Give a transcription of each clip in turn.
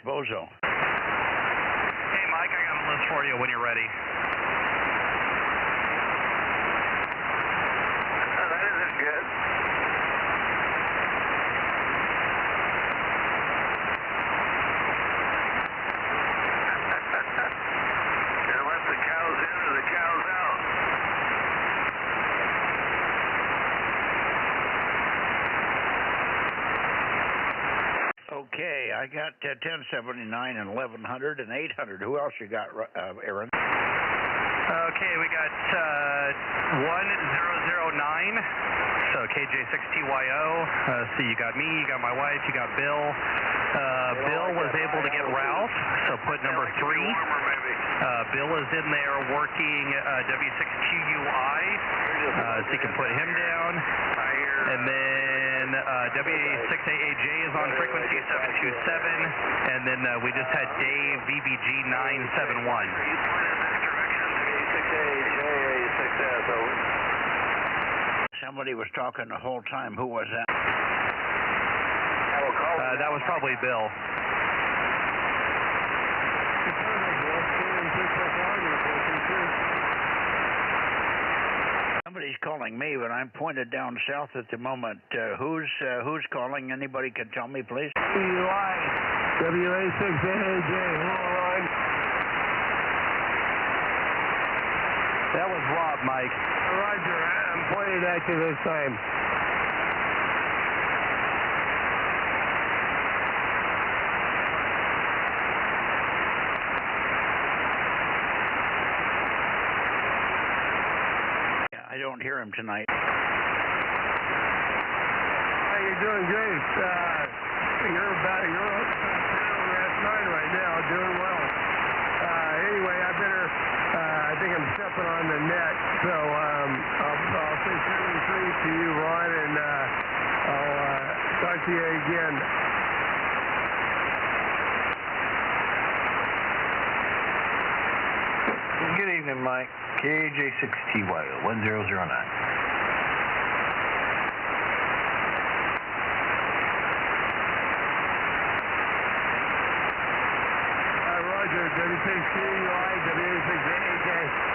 Bozo. Hey, Mike, I got a list for you when you're ready. That isn't good. They let the cows in or the cows out. Okay, I got 1079 and 1100 and 800. Who else you got, Aaron? Okay, we got 1009, so KJ6TYO. So you got me, you got my wife, you got Bill. Bill was able to get Ralph, so put number 3. Bill is in there working W6QUI, so you can put him down. And then W6AAJ is on frequency 727, and then we just had Dave VBG971. Somebody was talking the whole time. Who was that? That was probably Bill. Somebody's calling me, but I'm pointed down south at the moment. Who's calling? Anybody can tell me, please? WA6AJ. That was Rob, Mike. Roger, I'm pointed at you this time. Yeah, I don't hear him tonight. Hey, you're doing great. You're about S9 right now, doing well. Anyway, I think I'm stepping on the net, so I'll say 73 to you, Ron, and I'll talk to you again. Good evening, Mike. KJ6TYO 1009. W6QUI, W6AJ.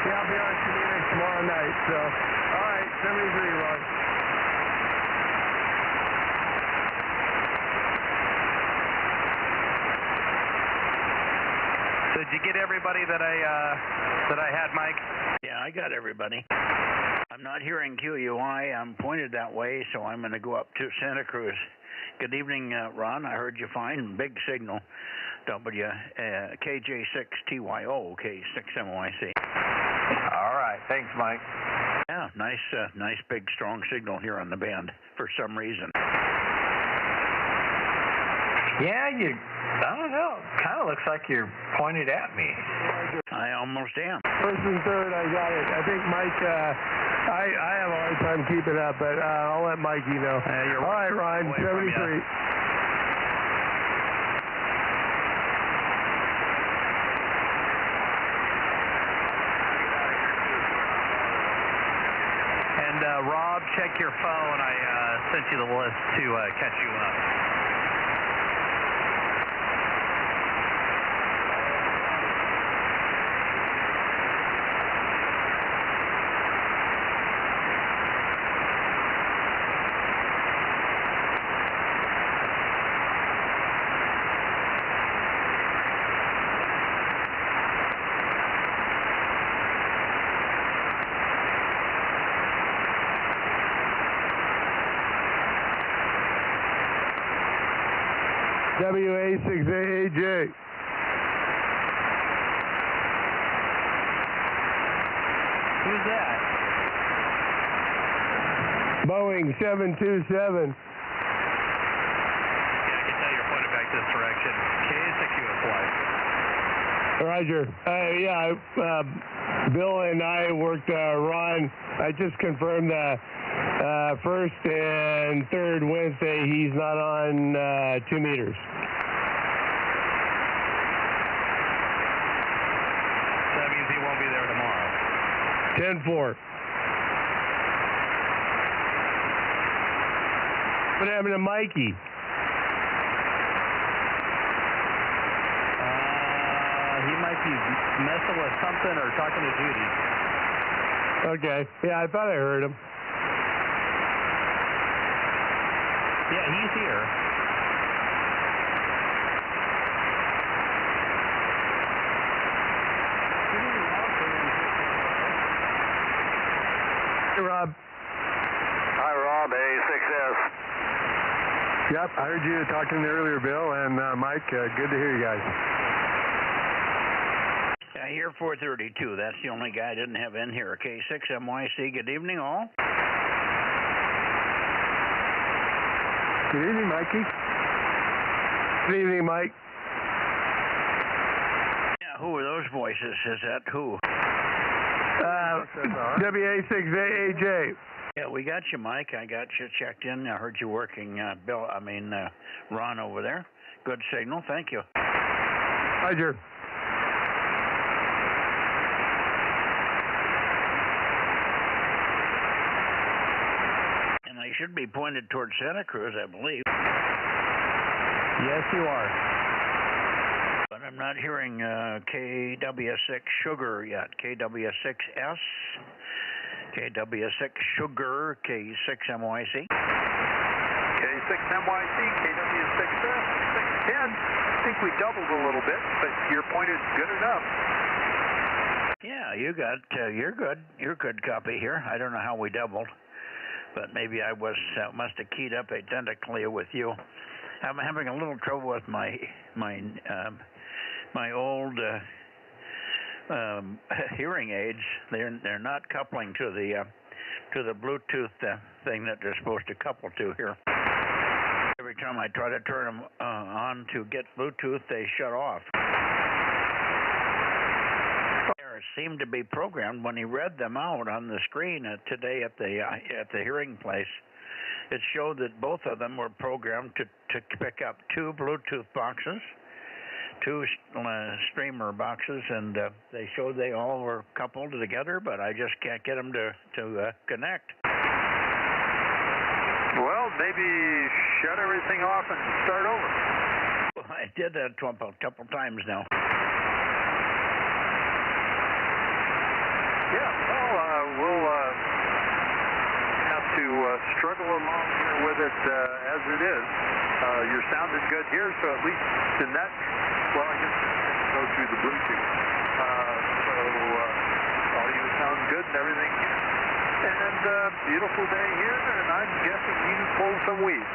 Yeah, I'll be on Phoenix tomorrow night. So, all right, 73, Ron. So did you get everybody that I had, Mike? Yeah, I got everybody. I'm not hearing QUI. I'm pointed that way, so I'm going to go up to Santa Cruz. Good evening, Ron. I heard you fine. Big signal. KJ6TYO, K6MYC. All right. Thanks, Mike. Yeah, nice big strong signal here on the band for some reason. Yeah, I don't know. Kind of looks like you're pointed at me. I almost am. First and third, I got it. I think Mike, I have a hard time keeping up, but I'll let Mikey know. You're all right, Ron, 73. Rob, check your phone. I sent you the list to catch you up. WA6AAJ. Who's that? Boeing 727. Yeah, I can tell you're pointed back this direction. KA6USY. Roger. Bill and I worked, Ron, I just confirmed the first and third Wednesday he's not on 2 meters. So that means he won't be there tomorrow. 10-4. What happened to Mikey? he's messing with something or talking to Judy. Okay. Yeah, I thought I heard him. Yeah, he's here. Hey, Rob. Hi, Rob, A6S. Yep, I heard you talking earlier, Bill, and Mike. Good to hear you guys. Yeah, here 432. That's the only guy I didn't have in here. K6MYC. Good evening, all. Good evening, Mikey. Good evening, Mike. Yeah, who are those voices? Is that who? WA6AJ. Yeah, we got you, Mike. I got you checked in. I heard you working, Ron over there. Good signal. Thank you. Roger. And I should be pointed towards Santa Cruz, I believe. Yes, you are. But I'm not hearing KW6 Sugar yet. KW6S, KW6 Sugar, K6MYC. K6MYC, KW6S, 610. I think we doubled a little bit, but your point is good enough. Yeah, you got, you're good. You're good copy here. I don't know how we doubled, but maybe I must have keyed up identically with you. I'm having a little trouble with my old hearing aids. They're not coupling to the Bluetooth thing that they're supposed to couple to here. Every time I try to turn them on to get Bluetooth, they shut off. They seemed to be programmed when he read them out on the screen today at the hearing place. It showed that both of them were programmed to pick up two Bluetooth boxes, two streamer boxes, and they showed they all were coupled together, but I just can't get them to connect. Well, maybe shut everything off and start over. Well, I did that a couple times now. Yeah, well, we'll have to struggle along here with it as it is. You're sounding good here, so at least in that, well, I guess it's go through the Bluetooth. So audio sounds good and everything here. And beautiful day here, and I'm guessing you can pull some weeds.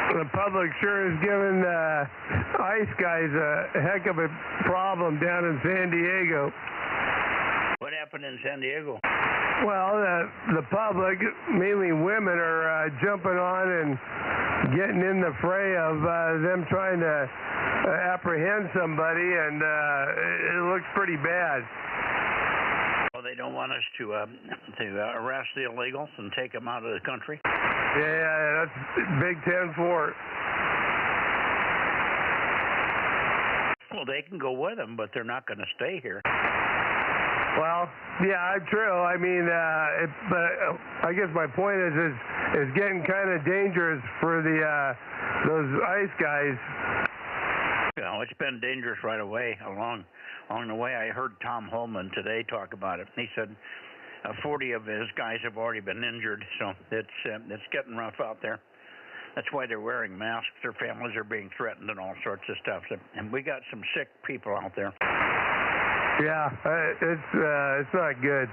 The public sure is giving ICE guys a heck of a problem down in San Diego. What happened in San Diego? Well, the public, mainly women, are jumping on and getting in the fray of them trying to apprehend somebody, and it looks pretty bad. Well, they don't want us to arrest the illegals and take them out of the country? Yeah, that's Big 10-4. Well, they can go with them, but they're not going to stay here. Well, yeah, true. I mean, but I guess my point is getting kind of dangerous for those ICE guys. Well, it's been dangerous right away along the way. I heard Tom Holman today talk about it. He said 40 of his guys have already been injured, so it's getting rough out there. That's why they're wearing masks. Their families are being threatened and all sorts of stuff. And we got some sick people out there. Yeah, it's not good.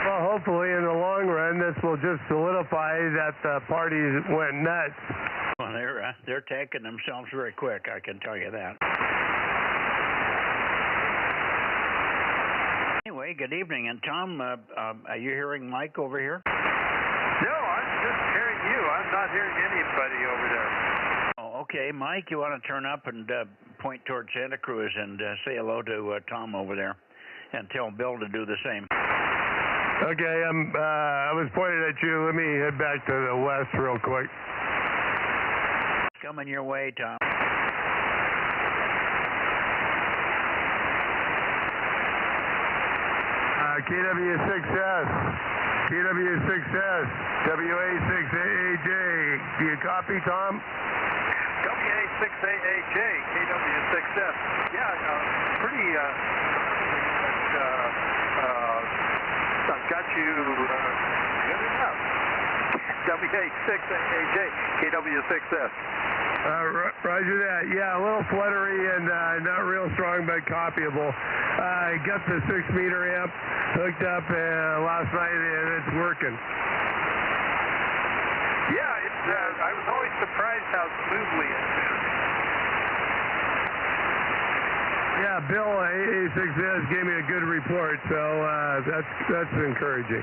Well, hopefully in the long run, this will just solidify that the party went nuts. Well, they're taking themselves very quick, I can tell you that. Anyway, good evening. And Tom, are you hearing Mike over here? No, I'm just hearing you. I'm not hearing anybody over there. Oh, okay. Mike, you want to turn up and point towards Santa Cruz and say hello to Tom over there, and tell Bill to do the same. Okay, I was pointed at you. Let me head back to the west real quick. Coming your way, Tom. KW6S, KW6S, WA6AAJ. Do you copy, Tom? WA6AAJ, KW6S. Yeah, pretty, I've got you good enough. WA6AAJ, KW6S. Roger that. Yeah, a little fluttery and not real strong, but copyable. I got the 6-meter amp hooked up last night, and it's working. Yeah, I was always surprised how smoothly it tuned. Yeah, Bill, AA6S gave me a good report, so that's encouraging.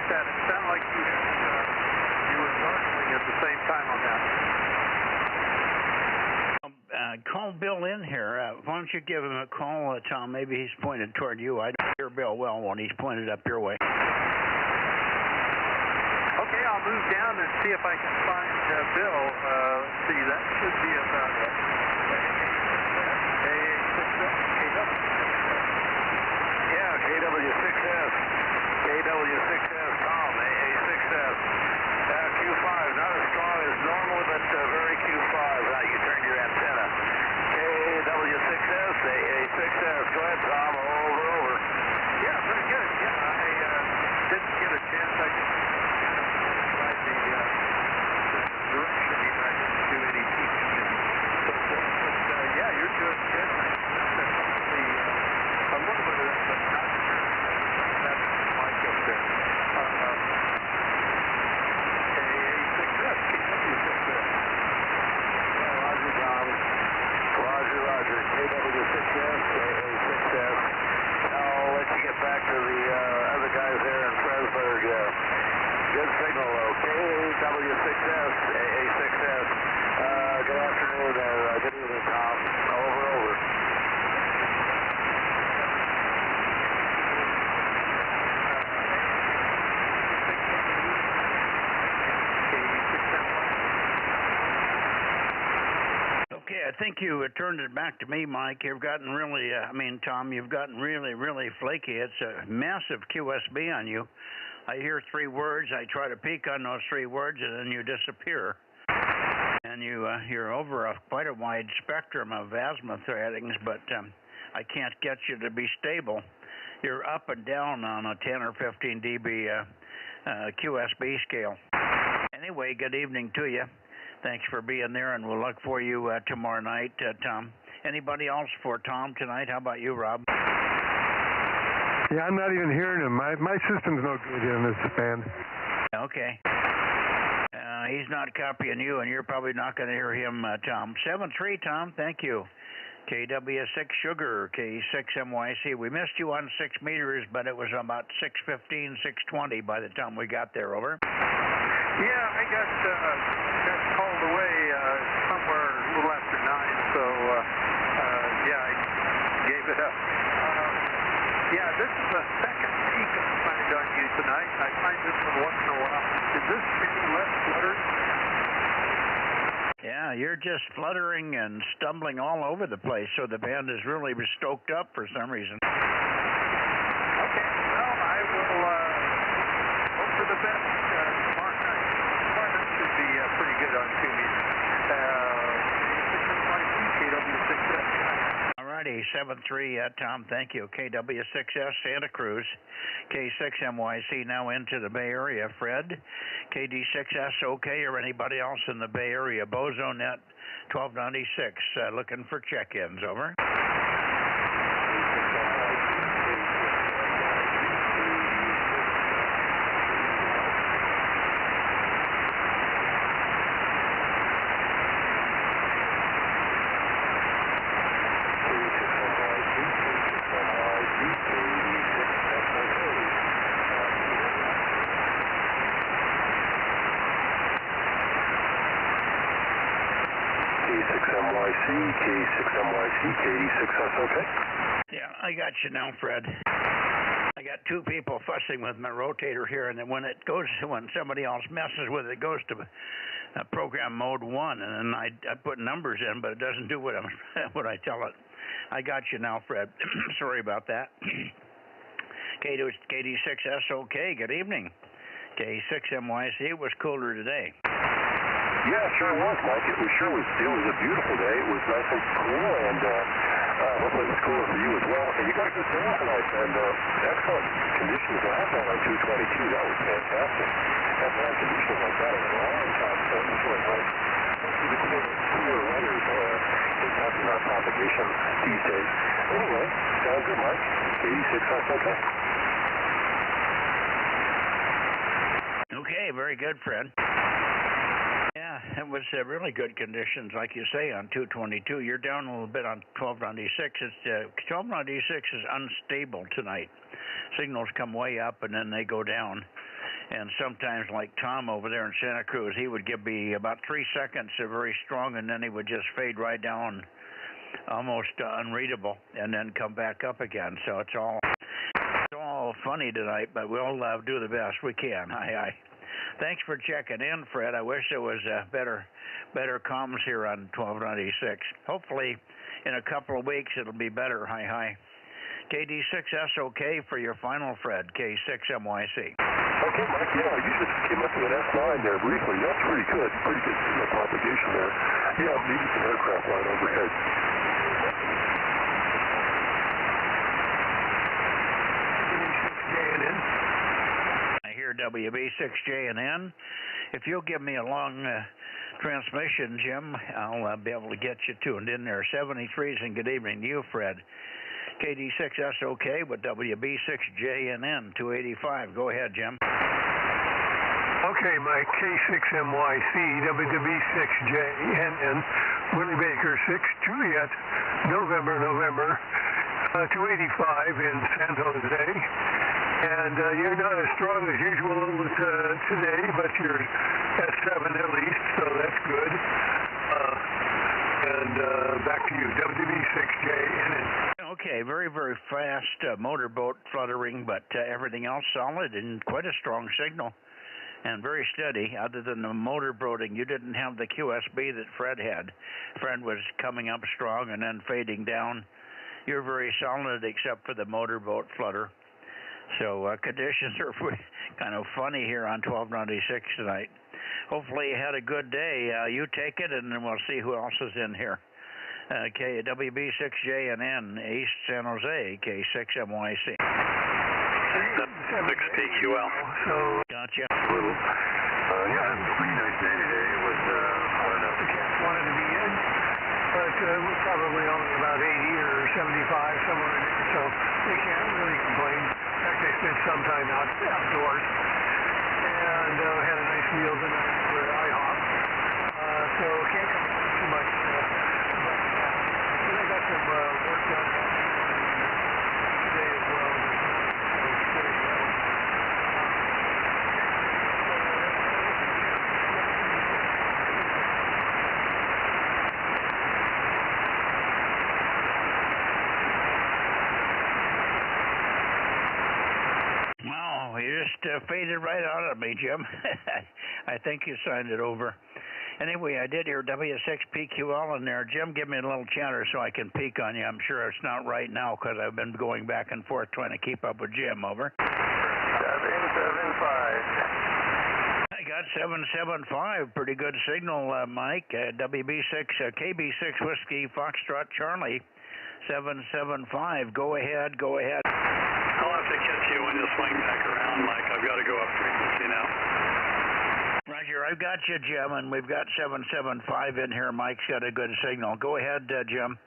That. It sounded like you were gargling at the same time on that. Call Bill in here. Why don't you give him a call, Tom? Maybe he's pointed toward you. I don't hear Bill well when he's pointed up your way. Okay, I'll move down and see if I can find Bill. See, that should be about it. Yeah, KW6S. KW6S, Tom, AA6S. Q5, not as strong as normal, but very Q5. You turned your antenna. KW6S, AA6S. Go ahead, Tom. Over. Yeah, pretty good. Yeah, I didn't get a chance. I just kind of tried the direction. I didn't do any teaching and so forth. But yeah, you're doing good. Probably a little bit of that, but not sure. That's Mike up there. AA6S, KW6S. Yeah, Roger, Tom. Roger. KW6S, AA6S. I'll let you get back to the other guys there in Fresburg. Good signal, though. KW6S, AA6S. Good afternoon there. Good evening, Tom. Over. Okay, I think you turned it back to me, Mike. You've gotten really, Tom, you've gotten really, really flaky. It's a massive QSB on you. I hear 3 words. I try to peek on those 3 words, and then you disappear. And you're over quite a wide spectrum of azimuth headings, but I can't get you to be stable. You're up and down on a 10 or 15 dB QSB scale. Anyway, good evening to you. Thanks for being there, and we'll look for you tomorrow night, Tom. Anybody else for Tom tonight? How about you, Rob? Yeah, I'm not even hearing him. My system's no good in this band. Okay. He's not copying you, and you're probably not going to hear him, Tom. 7-3, Tom. Thank you. KW6 Sugar, K6MYC. We missed you on 6 meters, but it was about 6:15, 6:20 by the time we got there. Over. Yeah, I got called away somewhere a little after 9, so yeah, I gave it up. Yeah, this is the second peak I've found on you tonight. I find this one once in a while. Is this any less fluttering? Yeah, you're just fluttering and stumbling all over the place, so the band is really stoked up for some reason. Okay, well, I will hope for the best tomorrow night. Tomorrow night should be pretty good on 2 meters. KW6S. Alrighty, 7-3, Tom, thank you. KW6S, Santa Cruz. K6MYC now into the Bay Area. Fred, KD6S, okay, or anybody else in the Bay Area? Bozo Net, 1296, looking for check-ins, over. K6MYC, KD6S, okay? Yeah, I got you now, Fred. I got 2 people fussing with my rotator here, and then when somebody else messes with it, it goes to program mode 1, and then I put numbers in, but it doesn't do what I tell it. I got you now, Fred. Sorry about that. KD6SOK, good evening. K6MYC, it was cooler today. Yeah, it sure was, Mike. It was a beautiful day. It was nice and cool, and hopefully it was cooler for you as well. And you got a good signal tonight, and excellent conditions last night on 222. That was fantastic. Haven't had conditions like that in a long time, so it was really nice. Hopefully the cooler weather is impacting our propagation these days. Anyway, sounds good, Mike. KD6SOK. Okay, very good, Fred. Yeah, it was really good conditions, like you say, on 222. You're down a little bit on 1296. 1296 is unstable tonight. Signals come way up and then they go down. And sometimes, like Tom over there in Santa Cruz, he would give me about 3 seconds of very strong, and then he would just fade right down, almost unreadable, and then come back up again. So it's all funny tonight, but we'll do the best we can. Hi. Thanks for checking in, Fred. I wish there was better comms here on 1296. Hopefully, in a couple of weeks, it'll be better. Hi. KD6SOK for your final, Fred. K6MYC. Okay, Mike, yeah, you just came up with an S9 there briefly. That's pretty good signal propagation there. Yeah, maybe some aircraft line overhead. I hear WB6JNN. If you'll give me a long transmission, Jim, I'll be able to get you tuned in there. 73s and good evening to you, Fred. KD6SOK with WB6JNN 285. Go ahead, Jim. Okay, Mike, K6MYC, WB6JNN, Willie Baker 6, Juliet, November, 285 in San Jose. And you're not as strong as usual today, but you're S7 at least, so that's good. And back to you, WB6JNN. Okay, very, very fast motorboat fluttering, but everything else solid and quite a strong signal and very steady. Other than the motorboating, you didn't have the QSB that Fred had. Fred was coming up strong and then fading down. You're very solid except for the motorboat flutter. So conditions are kind of funny here on 1296 tonight. Hopefully you had a good day. You take it, and then we'll see who else is in here. WB6JNN, East San Jose, K6MYC. 6PQL. So, gotcha. Yeah, it was a pretty nice day today. It was hard enough to get. Wanted to be in, but we're probably only about 80 or 75, somewhere in there, so they can't really complain. In fact, they spent some time outdoors, and had a nice meal tonight with IHOP, so can't complain too much about that. But I got some work done today as well. Wow, you just faded right out of me, Jim. I think you signed it over. Anyway, I did hear W6PQL in there. Jim, give me a little chatter so I can peek on you. I'm sure it's not right now because I've been going back and forth trying to keep up with Jim. Over. 775. I got 775. Pretty good signal, Mike. WB6, KB6 Whiskey Foxtrot Charlie. 775. Go ahead. I'll have to catch you when you swing back around, Mike. I've got to go up frequency now. Roger, I've got you, Jim, and we've got 775 in here. Mike's got a good signal. Go ahead, Jim.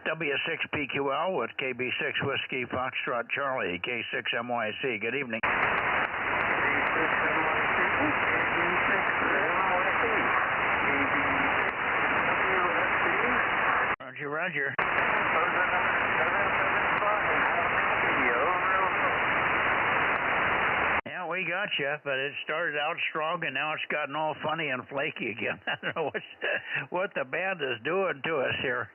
W6PQL with KB6 Whiskey Foxtrot Charlie, K6MYC. Good evening. Roger. Yeah, we got you, but it started out strong, and now it's gotten all funny and flaky again. I don't know what the band is doing to us here.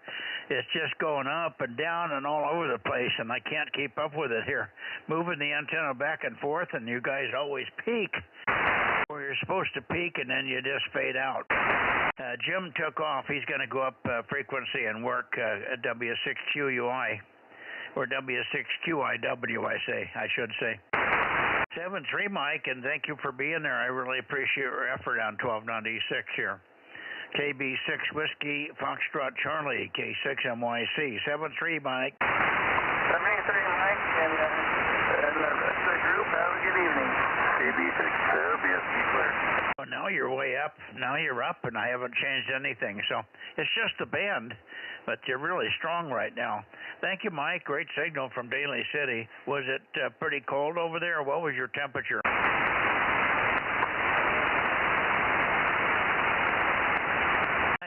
It's just going up and down and all over the place, and I can't keep up with it here. Moving the antenna back and forth, and you guys always peak. Where You're supposed to peak and then you just fade out. Jim took off. He's going to go up frequency and work at W6QUI, or W6QIW, I should say. 7-3, Mike, and thank you for being there. I really appreciate your effort on 1296 here. KB6 Whiskey, Foxtrot Charlie, K6MYC. 7-3, Mike. 7-3, Mike, and the rest of the group, have a good evening. KB6, BSB clear. Well, now you're way up. Now you're up, and I haven't changed anything. So it's just the band, but you're really strong right now. Thank you, Mike. Great signal from Daly City. Was it pretty cold over there? What was your temperature?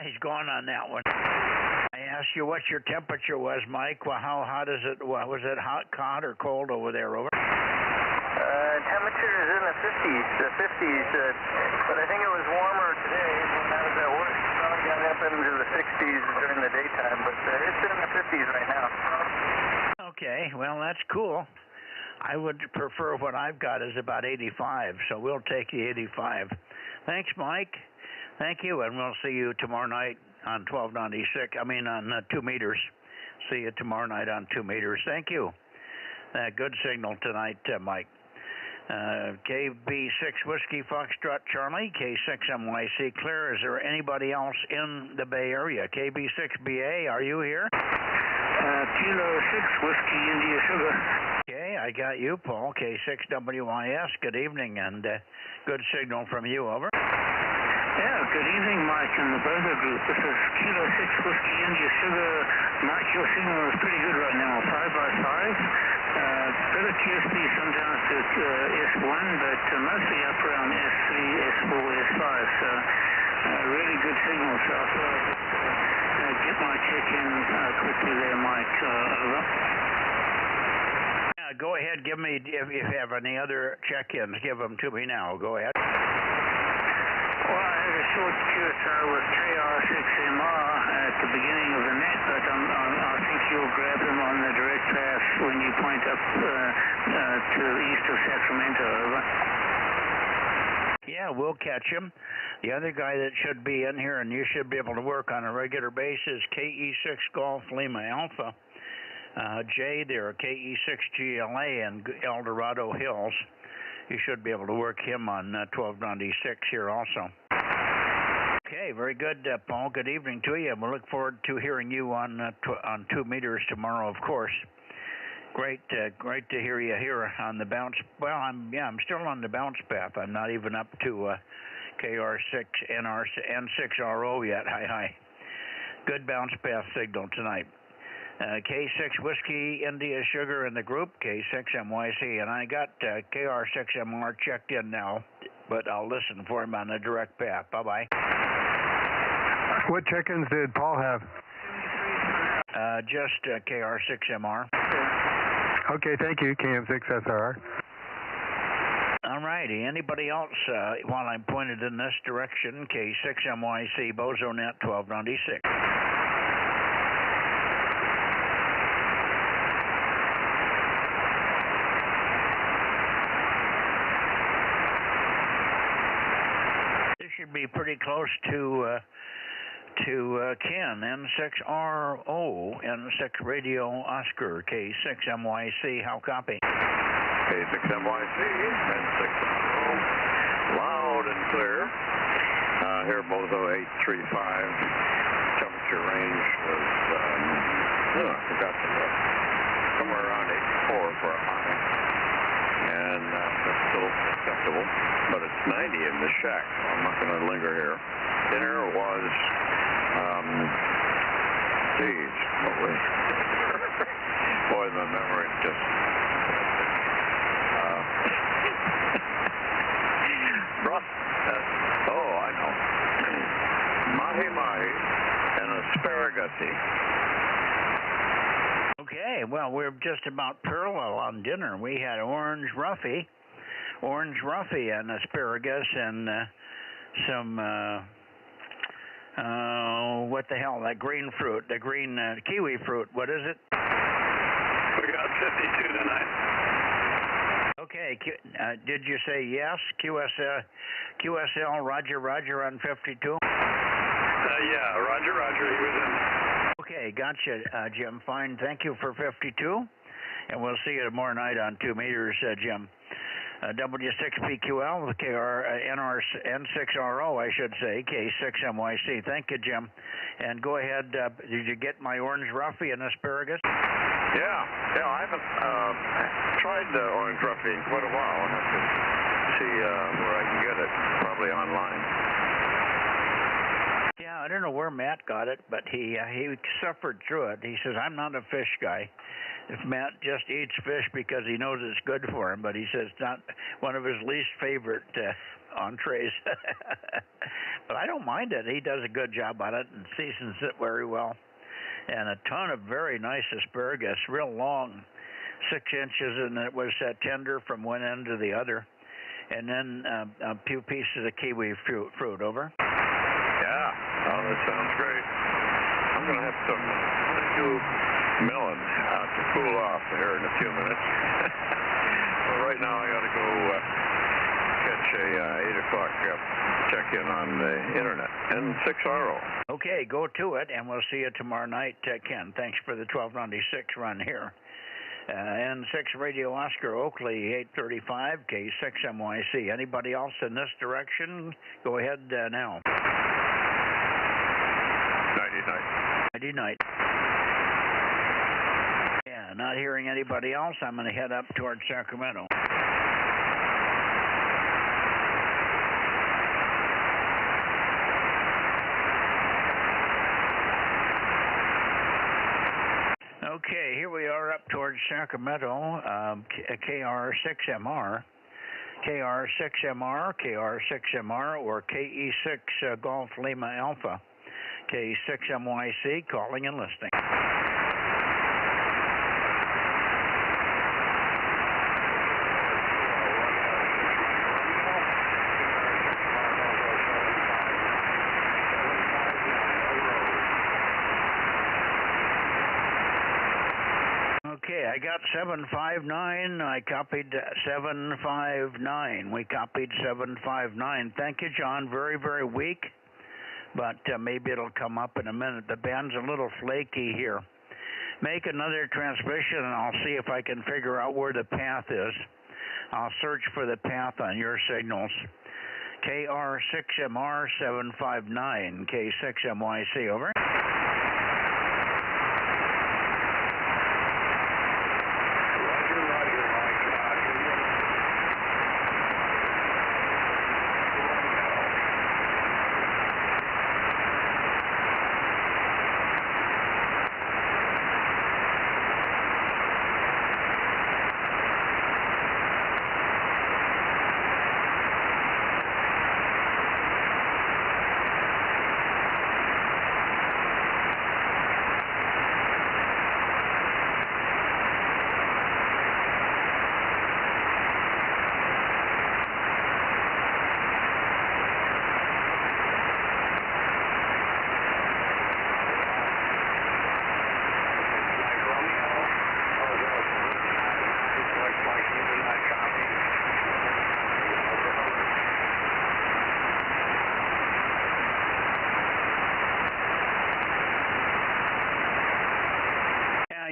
He's gone on that one. I asked you what your temperature was, Mike. Well, how hot is it? Was it hot or cold over there, over? Temperature is in the 50s, but I think it was warmer today when I was at work. Probably got up into the 60s during the daytime, but it's in the 50s right now. Okay, well, that's cool. I would prefer what I've got is about 85, so we'll take the 85. Thanks, Mike. Thank you, and we'll see you tomorrow night on 1296. I mean, on 2 meters. See you tomorrow night on 2 meters. Thank you. Good signal tonight, Mike. KB6 Whiskey Foxtrot Charlie, K6MYC clear. Is there anybody else in the Bay Area? KB6BA, are you here? Kilo 6 Whiskey India Sugar. Okay, I got you, Paul. K6WYS, good evening, and good signal from you, over. Yeah, good evening, Mike, and the Bozo group. This is Kilo 6 Whiskey India Sugar. Mike, your signal is pretty good right now, 5x5. Bit of QSP sometimes to S1, but mostly up around S3, S4, S5. So really good signal. So I thought I'd get my check-in quickly there, Mike. Over. Go ahead, give me, if you have any other check-ins, give them to me now. Go ahead. Well, I had a short QSO with KR6MR at the beginning of the net, but I think you'll grab him on the direct path when you point up to the east of Sacramento, over. Yeah, we'll catch him. The other guy that should be in here, and you should be able to work on a regular basis, KE6 Golf Lima Alpha. Jay there, KE6GLA in El Dorado Hills. You should be able to work him on 1296 here also. Okay, very good, Paul. Good evening to you. We'll look forward to hearing you on 2 meters tomorrow, of course. Great to hear you here on the bounce. Well, I'm still on the bounce path. I'm not even up to KR6 N6RO yet. Hi. Good bounce path signal tonight. K6 Whiskey India Sugar in the group, K6MYC, and I got KR6MR checked in now, but I'll listen for him on the direct path. Bye-bye. What check-ins did Paul have? Just KR6MR. Okay, thank you, KM6SRR. All righty. Anybody else, while I'm pointed in this direction, K6MYC, Bozo Net 1296. Should be pretty close to Ken, N6RO, N6 Radio Oscar, K6MYC. How copy? K6MYC, N6RO, loud and clear. Here, Bozo 835. Temperature range was, I forgot to look, somewhere around 84 for a high. And that's still acceptable, but it's 90 in the shack, so I'm not going to linger here. Dinner was, what was, boy, my memory just, I know, mahi-mahi and asparagus. Okay, well, we're just about parallel on dinner. We had orange roughy and asparagus and some, what the hell, that green fruit, the green kiwi fruit. What is it? We got 52 tonight. Okay, Okay, did you say yes? QSL, Roger on 52? Yeah, Roger. He was in. Okay, gotcha, Jim. Fine. Thank you for 52. And we'll see you tomorrow night on 2 meters, Jim. W6PQL, N6RO, I should say, K6MYC. Thank you, Jim. And go ahead. Did you get my orange roughy and asparagus? Yeah, I haven't tried the orange roughy in quite a while. I'll have to see where I can get it, probably online. Yeah, I don't know where Matt got it, but he suffered through it. He says, I'm not a fish guy. If Matt just eats fish because he knows it's good for him, but he says it's not one of his least favorite entrees. But I don't mind it. He does a good job on it and seasons it very well. And a ton of very nice asparagus, real long, 6 inches, and it was tender from one end to the other. And then a few pieces of kiwi fruit. Over. Yeah, that sounds great. I'm going to have some new melon to cool off here in a few minutes. Well, right now I got to go catch a 8 o'clock check-in on the internet, N6RO. Okay, go to it, and we'll see you tomorrow night, Ken. Thanks for the 1296 run here. N6 Radio Oscar Oakley, 835, K6MYC. Anybody else in this direction? Go ahead now. Nighty night. Yeah, not hearing anybody else. I'm going to head up towards Sacramento. Okay, here we are up towards Sacramento, KR6MR, or KE6 Golf Lima Alpha, K6MYC, calling and listening. Okay, I got 759. I copied 759. We copied 759. Thank you, John. Very, very weak, but maybe it'll come up in a minute. The band's a little flaky here. Make another transmission, and I'll see if I can figure out where the path is. I'll search for the path on your signals. KR6MR 759, K6MYC, over.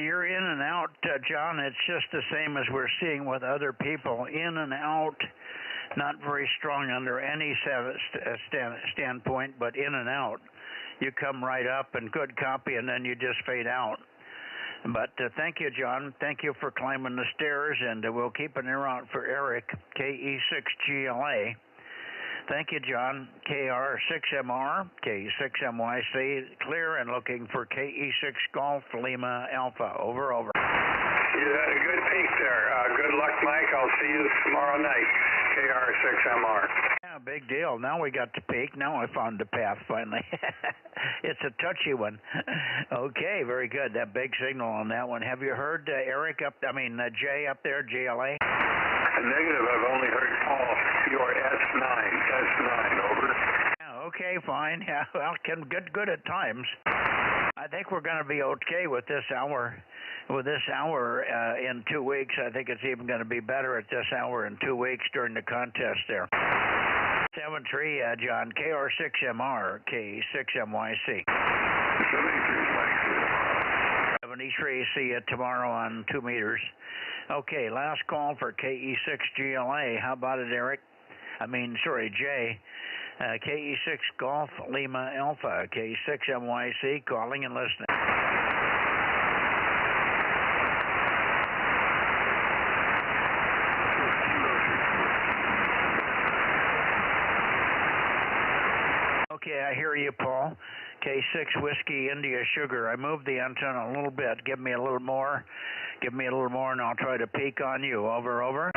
You're in and out, John. It's just the same as we're seeing with other people. In and out, not very strong under any standpoint, but in and out. You come right up and good copy, and then you just fade out. But thank you, John. Thank you for climbing the stairs, and we'll keep an ear out for Eric, KE6GLA. Thank you, John. KR6MR, K6MYC, clear and looking for KE6 Golf Lima Alpha. Over. You had a good peak there. Good luck, Mike. I'll see you tomorrow night. KR6MR. Yeah, big deal. Now we got the peak. Now I found the path finally. It's a touchy one. Okay, very good. That big signal on that one. Have you heard Jay up there, GLA? Negative. I've only heard Paul. Your S9, over. Yeah, okay, fine. Yeah, well, good at times. I think we're going to be okay with this hour. With this hour in 2 weeks, I think it's even going to be better at this hour in 2 weeks during the contest there. 7-3, John, KR6MR, K6MYC. 73, see you tomorrow on 2 meters. Okay, last call for KE6GLA. How about it, Eric? Jay. KE6 Golf Lima Alpha, K6MYC, calling and listening. Okay, I hear you, Paul. K6 Whiskey India Sugar. I moved the antenna a little bit. Give me a little more. Give me a little more, and I'll try to peak on you. Over, over.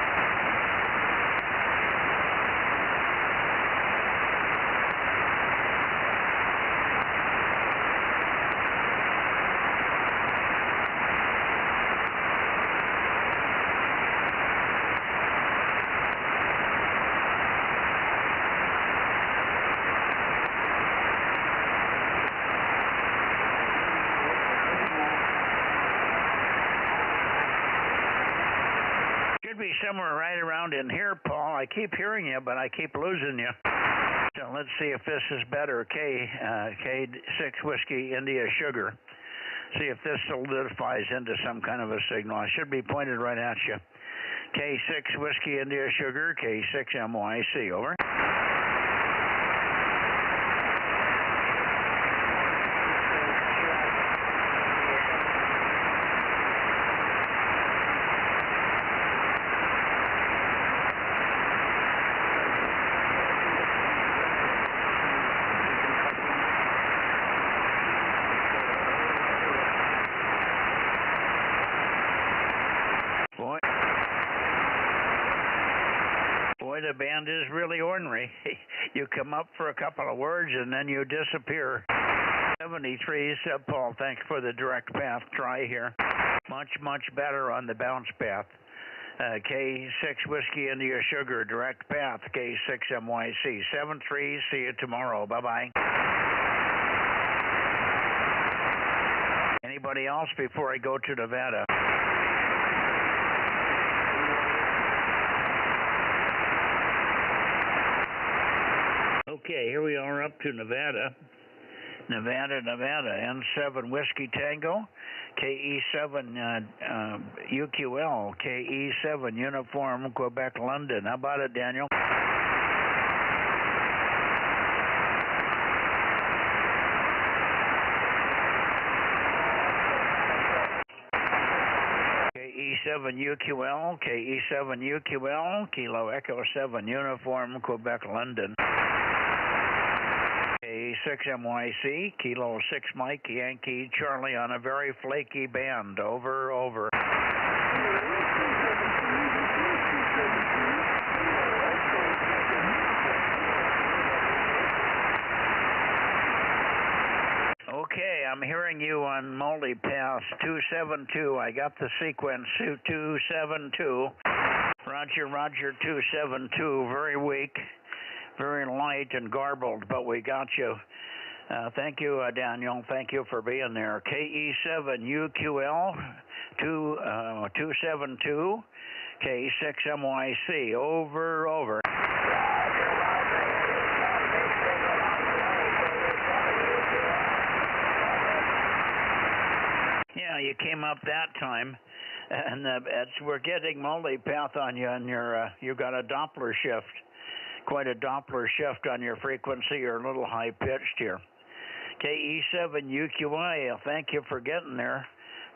Be somewhere right around in here, Paul. I keep hearing you, but I keep losing you. So let's see if this is better. K6 Whiskey India Sugar. See if this solidifies into some kind of a signal. I should be pointed right at you. K6 Whiskey India Sugar, K6MYC. Over. The band is really ornery. You come up for a couple of words and then you disappear. 73, Paul, thanks for the direct path try here. Much better on the bounce path. K6 Whiskey India Sugar, direct path, K6MYC. 73, see you tomorrow. Bye-bye. Anybody else before I go to Nevada? Okay, here we are up to Nevada. Nevada, N7 Whiskey Tango, KE7 UQL, KE7 Uniform Quebec London. How about it, Daniel? KE7 UQL, KE7 UQL, Kilo Echo 7 Uniform Quebec London. K6MYC, Kilo 6 Mike Yankee Charlie on a very flaky band. Over, over. Okay, I'm hearing you on multipass 272. I got the sequence 272. Roger, Roger 272. Very weak. Very light and garbled, but we got you. Thank you, Daniel. Thank you for being there. KE7 UQL 272 K6MYC. Over, over. Yeah, you came up that time, and we're getting multipath on you, and you got a Doppler shift. Quite a Doppler shift on your frequency. You're a little high-pitched here. KE7 UQI, thank you for getting there.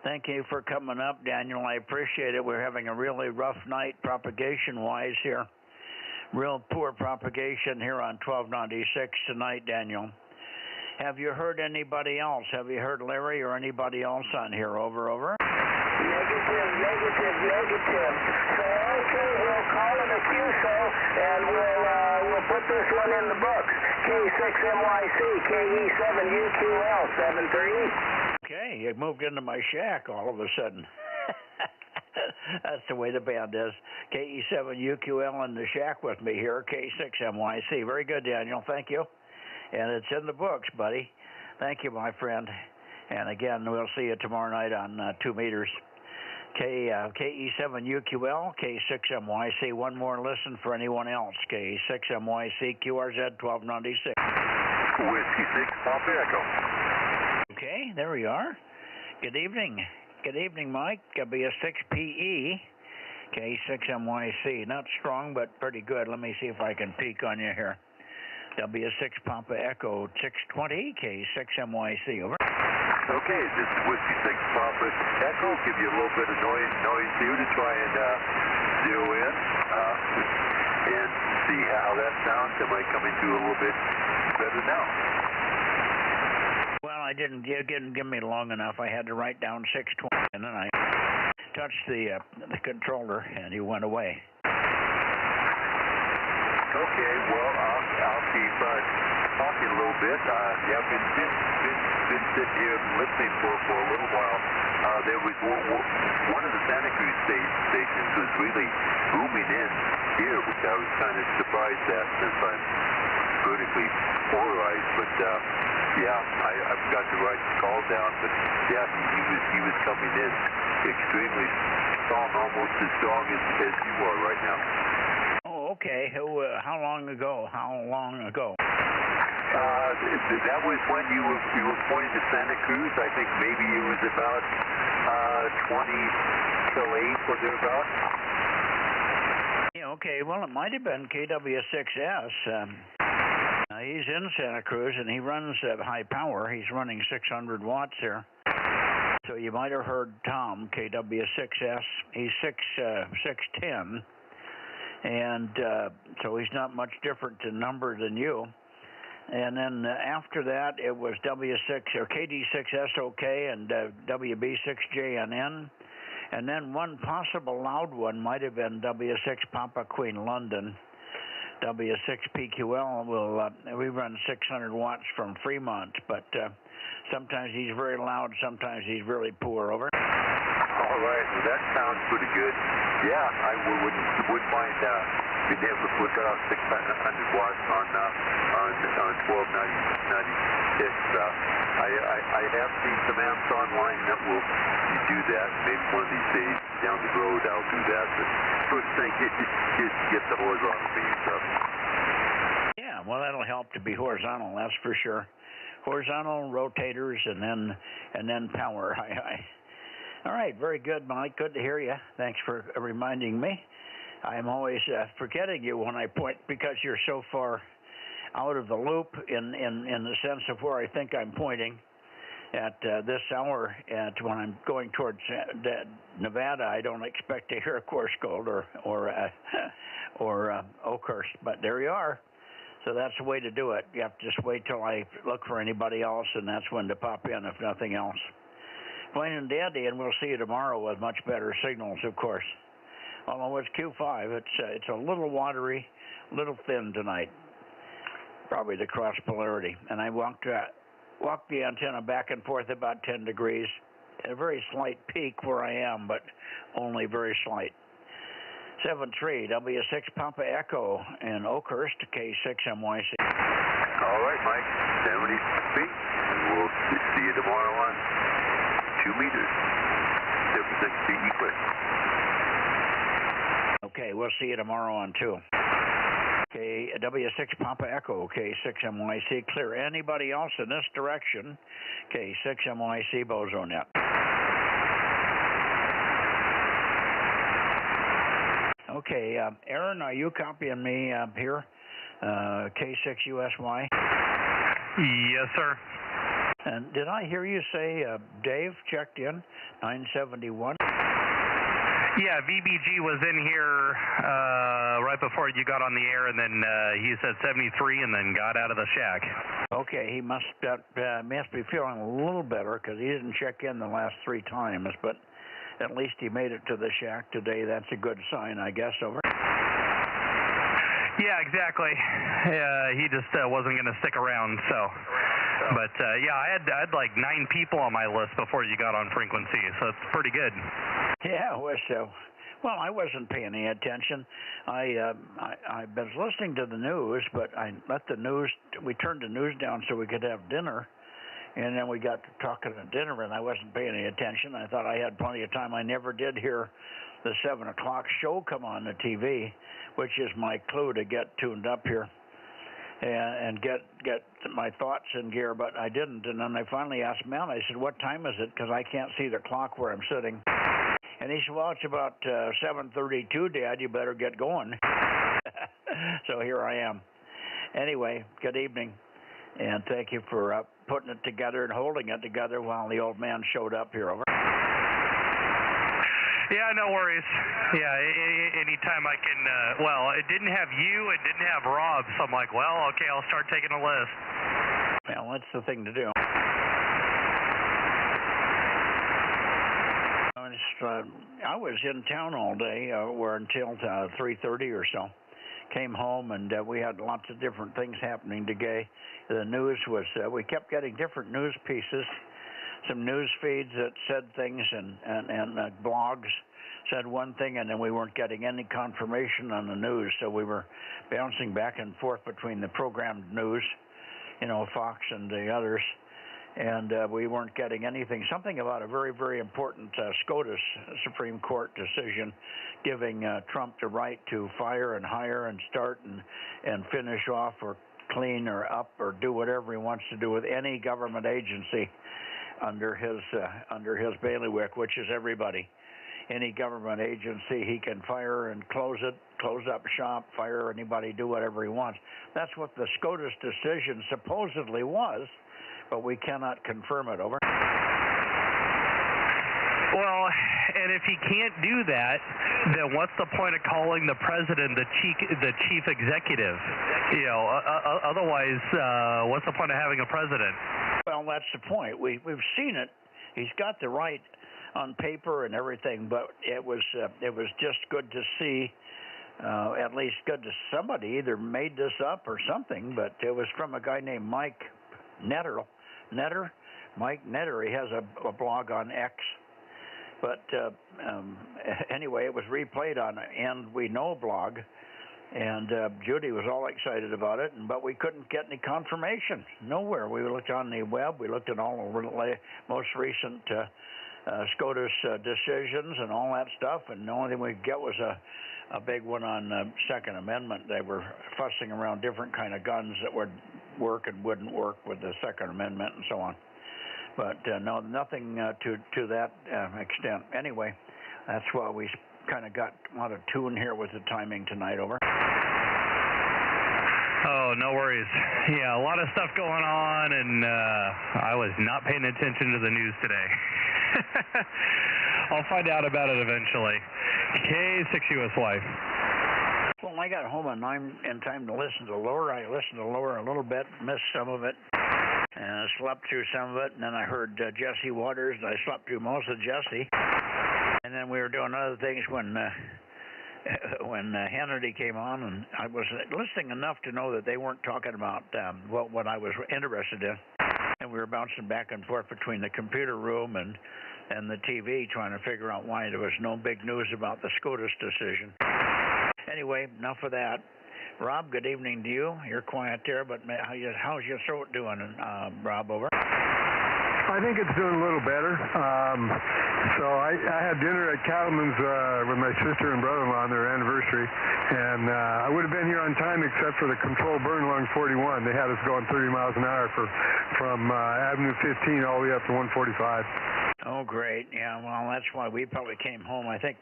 Thank you for coming up, Daniel. I appreciate it. We're having a really rough night propagation-wise here. Real poor propagation here on 1296 tonight, Daniel. Have you heard anybody else? Have you heard Larry or anybody else on here? Over, over. Negative. So, okay, we'll call it a QSO, and we'll put this one in the books. K6MYC, KE7UQL, 73. Okay, you moved into my shack all of a sudden. That's the way the band is. KE7UQL in the shack with me here, K6MYC. Very good, Daniel. Thank you. And it's in the books, buddy. Thank you, my friend. And again, we'll see you tomorrow night on 2 meters. KE7UQL, K6MYC. One more listen for anyone else. K6MYC, QRZ 1296. Whiskey 6, Papa Echo. Okay, there we are. Good evening. Good evening, Mike. W6PE, K6MYC. Not strong, but pretty good. Let me see if I can peek on you here. W6 Papa Echo 620, K6MYC. Over. Okay, this is Whiskey 6 Papa Echo. Give you a little bit of noise here to try and zero in and see how that sounds. Am I coming through a little bit better now? Well, I didn't give me long enough. I had to write down 620, and then I touched the controller, and he went away. Okay, well, I'll keep talking a little bit. Yeah, I've been sitting here listening for a little while. There was one of the Santa Cruz stations was really booming in here, which I was kind of surprised at since I'm vertically polarized. But yeah, I've got to write the call down. But yeah, he was coming in extremely strong, almost as strong as you are right now. Okay. How long ago? That was when you were pointing to Santa Cruz. I think maybe it was about 20 till 8 or thereabouts. Yeah, okay. Well, it might have been KW6S. He's in Santa Cruz, and he runs at high power. He's running 600 watts here. So you might have heard Tom, KW6S. He's 610. And so he's not much different in number than you. And then after that, it was W6 or KD6SOK and WB6JNN. And then one possible loud one might have been W6 Papa Queen London. W6PQL we run 600 watts from Fremont, but sometimes he's very loud, sometimes he's really poor. Over. All right, well, that sounds pretty good. Yeah, I wouldn't mind being able to put 600 watts on 1296. I have seen some amps online that will do that. Maybe one of these days down the road I'll do that. But first thing is get the horizontal beams up. Yeah, well, that'll help to be horizontal, that's for sure. Horizontal rotators and then power. All right, very good, Mike. Good to hear you. Thanks for reminding me. I'm always forgetting you when I point because you're so far out of the loop in the sense of where I think I'm pointing at this hour. When I'm going towards Nevada, I don't expect to hear Coarse Gold or Oakhurst, but there you are. So that's the way to do it. You have to just wait till I look for anybody else, and that's when to pop in, if nothing else. Plain and dandy, and we'll see you tomorrow with much better signals, of course. Although it's Q5, it's a little watery, little thin tonight. Probably the cross polarity. And I walked the antenna back and forth about 10 degrees. A very slight peak where I am, but only very slight. 7-3, W6 Papa Echo in Oakhurst, K6MYC. All right, Mike, 70 feet, and we'll see you tomorrow on 2 meters, W6 PE quick. Okay, we'll see you tomorrow on 2. Okay, W6 Papa Echo, K6MYC. Clear anybody else in this direction, K6MYC Bozo Net. Okay, Aaron, are you copying me here? K6USY? Yes, sir. And did I hear you say Dave checked in, 971? Yeah, VBG was in here right before you got on the air, and then he said 73 and then got out of the shack. Okay, he must be feeling a little better because he didn't check in the last 3 times, but at least he made it to the shack today. That's a good sign, I guess. Over. Yeah, exactly. He just wasn't going to stick around, so. But yeah, I had like 9 people on my list before you got on frequency, so it's pretty good. Yeah, well, I wasn't paying any attention. I was listening to the news, but I let the news. We turned the news down so we could have dinner, And then we got to talking at dinner, and I wasn't paying any attention. I thought I had plenty of time. I never did hear the 7 o'clock show come on the TV, which is my clue to get tuned up here and get my thoughts in gear, but I didn't. And then I finally asked Matt, I said, what time is it? Because I can't see the clock where I'm sitting. And he said, well, it's about 7:32, Dad. You better get going. So here I am. Anyway, good evening, and thank you for putting it together and holding it together while the old man showed up here. Over. Yeah, no worries. Yeah, anytime I can, well, it didn't have you, it didn't have Rob, so I'm like, well, okay, I'll start taking a list. Well, that's the thing to do. I was in town all day, or until 3:30 or so. Came home, and we had lots of different things happening today. The news was, we kept getting different news pieces. Some news feeds that said things, and blogs said one thing, and then we weren't getting any confirmation on the news, so we were bouncing back and forth between the programmed news, you know, Fox and the others, and we weren't getting anything. Something about a very, very important SCOTUS Supreme Court decision giving Trump the right to fire and hire and start and finish off or clean or up or do whatever he wants to do with any government agency under his bailiwick, which is everybody. Any government agency, he can fire and close up shop, fire anybody, do whatever he wants. That's what the SCOTUS decision supposedly was, but we cannot confirm it. Over. Well, and if he can't do that, then what's the point of calling the president the chief executive? You know, otherwise, what's the point of having a president? Well, that's the point. We've seen it. He's got the right on paper and everything, but it was just good to see. At least good to somebody either made this up or something. But it was from a guy named Mike Netter. Mike Netter. He has a blog on X. But anyway, it was replayed on And We Know blog, and Judy was all excited about it, but we couldn't get any confirmation. Nowhere. We looked on the web. We looked at all the most recent SCOTUS decisions and all that stuff, and the only thing we could get was a big one on Second Amendment. They were fussing around different kind of guns that would work and wouldn't work with the Second Amendment and so on. But no, nothing to that extent. Anyway, that's why we kind of got out of tune here with the timing tonight. Over. Oh, no worries. Yeah, a lot of stuff going on, and I was not paying attention to the news today. I'll find out about it eventually. K6USY. Well, I got home at 9 in time to listen to Laura. I listened to Laura a little bit, missed some of it. And I slept through some of it, and then I heard Jesse Waters, and I slept through most of Jesse. And then we were doing other things when Hannity came on, and I was listening enough to know that they weren't talking about what I was interested in. And we were bouncing back and forth between the computer room and the TV, trying to figure out why there was no big news about the SCOTUS decision. Anyway, enough of that. Rob, good evening to you. You're quiet there, but how's your throat doing, Rob? Over. I think it's doing a little better. So I had dinner at Cattleman's with my sister and brother-in-law on their anniversary, and I would have been here on time except for the controlled burn along 41. They had us going 30 miles an hour from Avenue 15 all the way up to 145. Oh, great. Yeah, well, that's why we probably came home. I think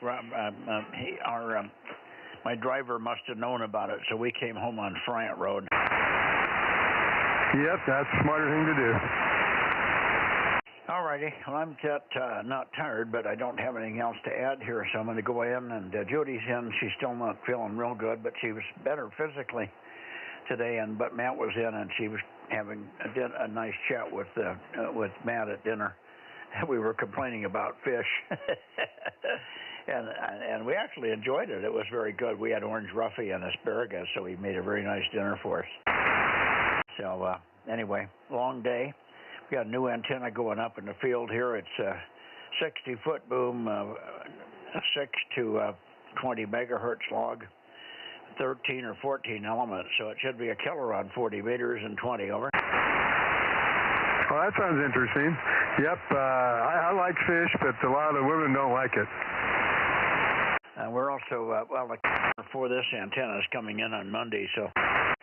my driver must have known about it, so we came home on Friant Road. Yep, that's a smarter thing to do. All righty. Well, I'm not tired, but I don't have anything else to add here, so I'm going to go in. And Judy's in. She's still not feeling real good, but she was better physically today. But Matt was in, and she was having a nice chat with Matt at dinner. We were complaining about fish. And we actually enjoyed it. It was very good. We had orange roughy and asparagus, so he made a very nice dinner for us. So anyway, long day. We got a new antenna going up in the field here. It's a 60-foot boom, 6 to 20 megahertz log, 13 or 14 elements. So it should be a killer on 40 meters and 20. Over. Well, that sounds interesting. Yep, I like fish, but a lot of the women don't like it. We're also, before this antenna is coming in on Monday, so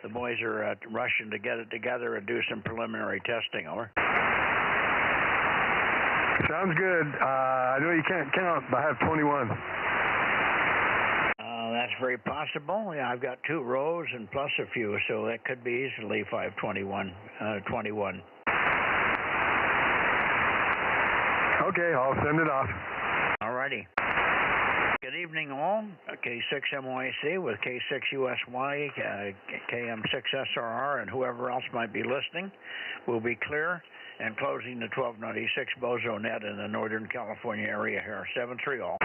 the boys are rushing to get it together and do some preliminary testing. Over. Sounds good. I know you can't count, but I have 21. That's very possible. Yeah, I've got 2 rows and plus a few, so that could be easily 521, 21. Okay, I'll send it off. All righty. Good evening, all. K6MYC with K6USY, KM6SRR, and whoever else might be listening will be clear and closing the 1296 Bozo Net in the Northern California area here. 7-3 all.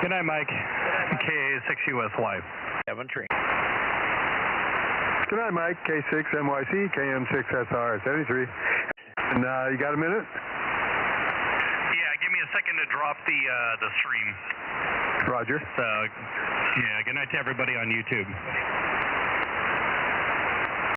Good night, Mike. K6USY. 7-3. Good night, Mike. K6MYC, KM6SR, 73. And you got a minute? Yeah, give me a second to drop the stream. Roger. So, yeah, good night to everybody on YouTube.